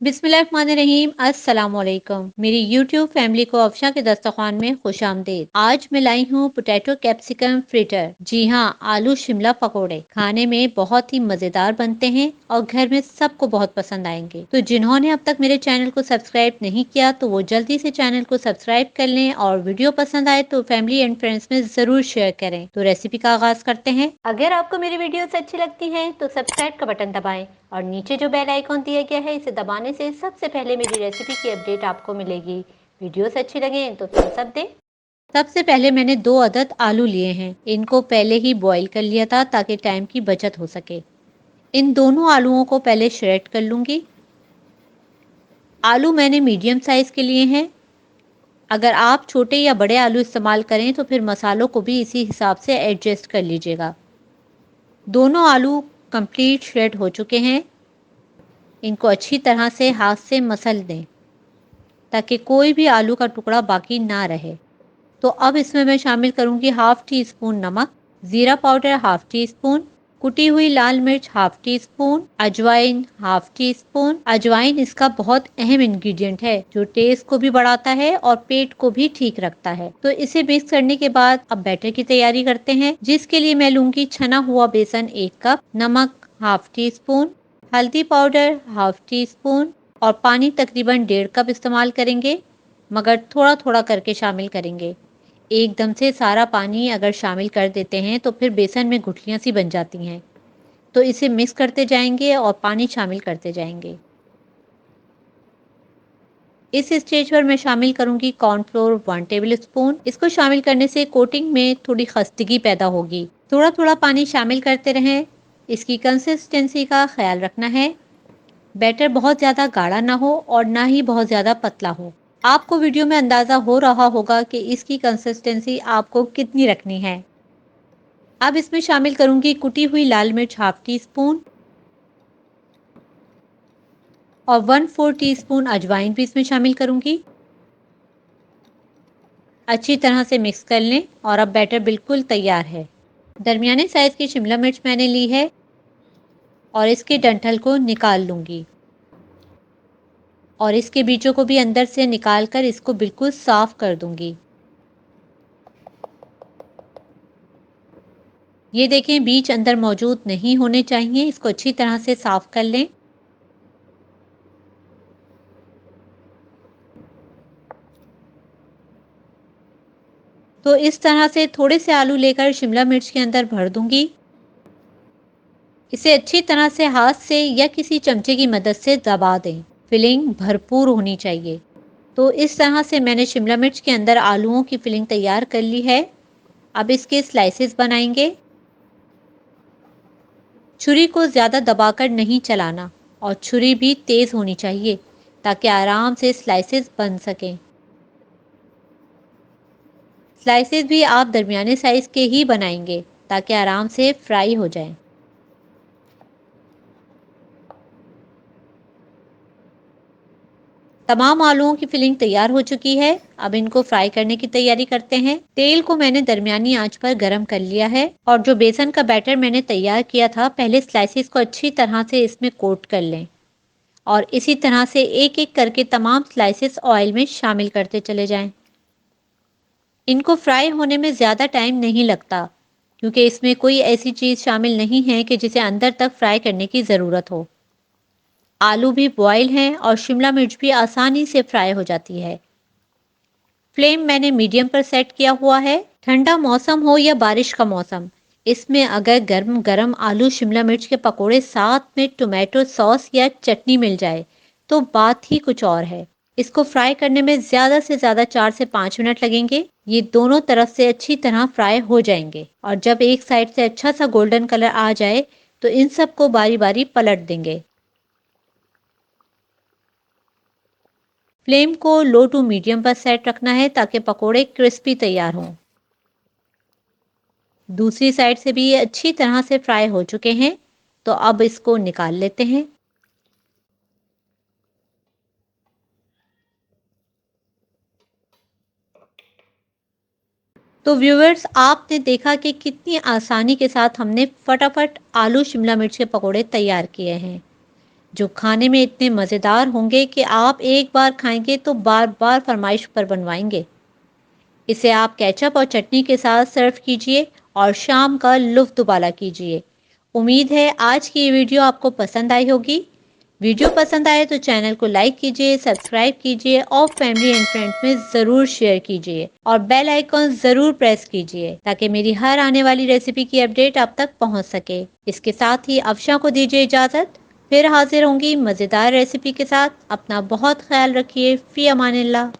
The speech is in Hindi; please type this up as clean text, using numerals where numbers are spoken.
बिस्मिल्लाहिर्रहमानिर्रहीम। अस्सलामुअलैकुम। मेरी यूट्यूब फैमिली को अफशा के दस्तरखान में खुश आमदीद। आज मैं लाई हूँ पोटैटो कैप्सिकम फ्रिटर। जी हाँ, आलू शिमला पकोड़े खाने में बहुत ही मज़ेदार बनते हैं और घर में सबको बहुत पसंद आएंगे। तो जिन्होंने अब तक मेरे चैनल को सब्सक्राइब नहीं किया तो वो जल्दी से चैनल को सब्सक्राइब कर लें और वीडियो पसंद आए तो फैमिली एंड फ्रेंड्स में ज़रूर शेयर करें। तो रेसिपी का आगाज़ करते हैं। अगर आपको मेरी वीडियोस अच्छी लगती हैं तो सब्सक्राइब का बटन दबाएं और नीचे जो बेल आइकॉन दिया गया है इसे दबाने से सबसे पहले मेरी रेसिपी की अपडेट आपको मिलेगी। वीडियोस अच्छी लगे तो थम्स अप दें। सबसे पहले मैंने 2 अदद आलू लिए हैं। इनको पहले ही बॉईल कर लिया था ताकि टाइम की बचत हो सके। इन दोनों आलूओं को पहले श्रेड कर लूँगी। आलू मैंने मीडियम साइज़ के लिए हैं। अगर आप छोटे या बड़े आलू इस्तेमाल करें तो फिर मसालों को भी इसी हिसाब से एडजस्ट कर लीजिएगा। दोनों आलू कंप्लीट श्रेड हो चुके हैं। इनको अच्छी तरह से हाथ से मसल दें ताकि कोई भी आलू का टुकड़ा बाकी ना रहे। तो अब इसमें मैं शामिल करूंगी हाफ टी स्पून नमक, ज़ीरा पाउडर हाफ टी स्पून, कुटी हुई लाल मिर्च हाफ टी स्पून, अजवाइन हाफ टी स्पून। अजवाइन इसका बहुत अहम इंग्रेडिएंट है जो टेस्ट को भी बढ़ाता है और पेट को भी ठीक रखता है। तो इसे मिक्स करने के बाद अब बैटर की तैयारी करते हैं, जिसके लिए मैं लूंगी छना हुआ बेसन 1 कप, नमक हाफ टी स्पून, हल्दी पाउडर हाफ टी स्पून और पानी तकरीबन 1.5 कप इस्तेमाल करेंगे, मगर थोड़ा थोड़ा करके शामिल करेंगे। एकदम से सारा पानी अगर शामिल कर देते हैं तो फिर बेसन में गुठलियाँ सी बन जाती हैं। तो इसे मिक्स करते जाएंगे और पानी शामिल करते जाएंगे। इस स्टेज पर मैं शामिल करूंगी कॉर्नफ्लोर 1 टेबल स्पून। इसको शामिल करने से कोटिंग में थोड़ी खस्तगी पैदा होगी। थोड़ा थोड़ा पानी शामिल करते रहें। इसकी कंसिस्टेंसी का ख्याल रखना है। बैटर बहुत ज़्यादा गाढ़ा ना हो और ना ही बहुत ज़्यादा पतला हो। आपको वीडियो में अंदाज़ा हो रहा होगा कि इसकी कंसिस्टेंसी आपको कितनी रखनी है। अब इसमें शामिल करूंगी कुटी हुई लाल मिर्च हाफ टी स्पून और 1/4 टीस्पून अजवाइन भी इसमें शामिल करूंगी। अच्छी तरह से मिक्स कर लें और अब बैटर बिल्कुल तैयार है। दरमियाने साइज़ की शिमला मिर्च मैंने ली है और इसके डंठल को निकाल लूंगी और इसके बीजों को भी अंदर से निकाल कर इसको बिल्कुल साफ कर दूंगी। ये देखें, बीज अंदर मौजूद नहीं होने चाहिए। इसको अच्छी तरह से साफ कर लें। तो इस तरह से थोड़े से आलू लेकर शिमला मिर्च के अंदर भर दूंगी। इसे अच्छी तरह से हाथ से या किसी चमचे की मदद से दबा दें। फिलिंग भरपूर होनी चाहिए। तो इस तरह से मैंने शिमला मिर्च के अंदर आलूओं की फिलिंग तैयार कर ली है। अब इसके स्लाइसेस बनाएंगे। छुरी को ज़्यादा दबाकर नहीं चलाना और छुरी भी तेज़ होनी चाहिए ताकि आराम से स्लाइसेस बन सकें। स्लाइसेस भी आप दरमियाने साइज़ के ही बनाएंगे ताकि आराम से फ्राई हो जाएं। तमाम आलूओं की फिलिंग तैयार हो चुकी है। अब इनको फ्राई करने की तैयारी करते हैं। तेल को मैंने दरमियानी आंच पर गरम कर लिया है और जो बेसन का बैटर मैंने तैयार किया था, पहले स्लाइसेस को अच्छी तरह से इसमें कोट कर लें और इसी तरह से एक एक करके तमाम स्लाइसेस ऑयल में शामिल करते चले जाएं। इनको फ्राई होने में ज़्यादा टाइम नहीं लगता क्योंकि इसमें कोई ऐसी चीज़ शामिल नहीं है कि जिसे अंदर तक फ्राई करने की ज़रूरत हो। आलू भी बॉयल हैं और शिमला मिर्च भी आसानी से फ्राई हो जाती है। फ्लेम मैंने मीडियम पर सेट किया हुआ है। ठंडा मौसम हो या बारिश का मौसम, इसमें अगर गर्म गर्म आलू शिमला मिर्च के पकोड़े साथ में टोमेटो सॉस या चटनी मिल जाए तो बात ही कुछ और है। इसको फ्राई करने में ज़्यादा से ज़्यादा 4 से 5 मिनट लगेंगे। ये दोनों तरफ से अच्छी तरह फ्राई हो जाएंगे और जब एक साइड से अच्छा सा गोल्डन कलर आ जाए तो इन सबको बारी बारी पलट देंगे। फ्लेम को लो टू मीडियम पर सेट रखना है ताकि पकोड़े क्रिस्पी तैयार हों। दूसरी साइड से भी ये अच्छी तरह से फ्राई हो चुके हैं। तो अब इसको निकाल लेते हैं। तो व्यूअर्स, आपने देखा कि कितनी आसानी के साथ हमने फटाफट आलू शिमला मिर्च के पकोड़े तैयार किए हैं। जो खाने में इतने मज़ेदार होंगे कि आप एक बार खाएंगे तो बार बार फरमाइश पर बनवाएंगे। इसे आप केचप और चटनी के साथ सर्व कीजिए और शाम का लुत्फ़ उबाला कीजिए। उम्मीद है आज की ये वीडियो आपको पसंद आई होगी। वीडियो पसंद आए तो चैनल को लाइक कीजिए, सब्सक्राइब कीजिए और फैमिली एंड फ्रेंड्स में ज़रूर शेयर कीजिए और बेल आइकॉन ज़रूर प्रेस कीजिए ताकि मेरी हर आने वाली रेसिपी की अपडेट आप तक पहुंच सके। इसके साथ ही अफशा को दीजिए इजाज़त। फिर हाजिर होंगी मज़ेदार रेसिपी के साथ। अपना बहुत ख्याल रखिए। फ़ी अमानिल्लाह।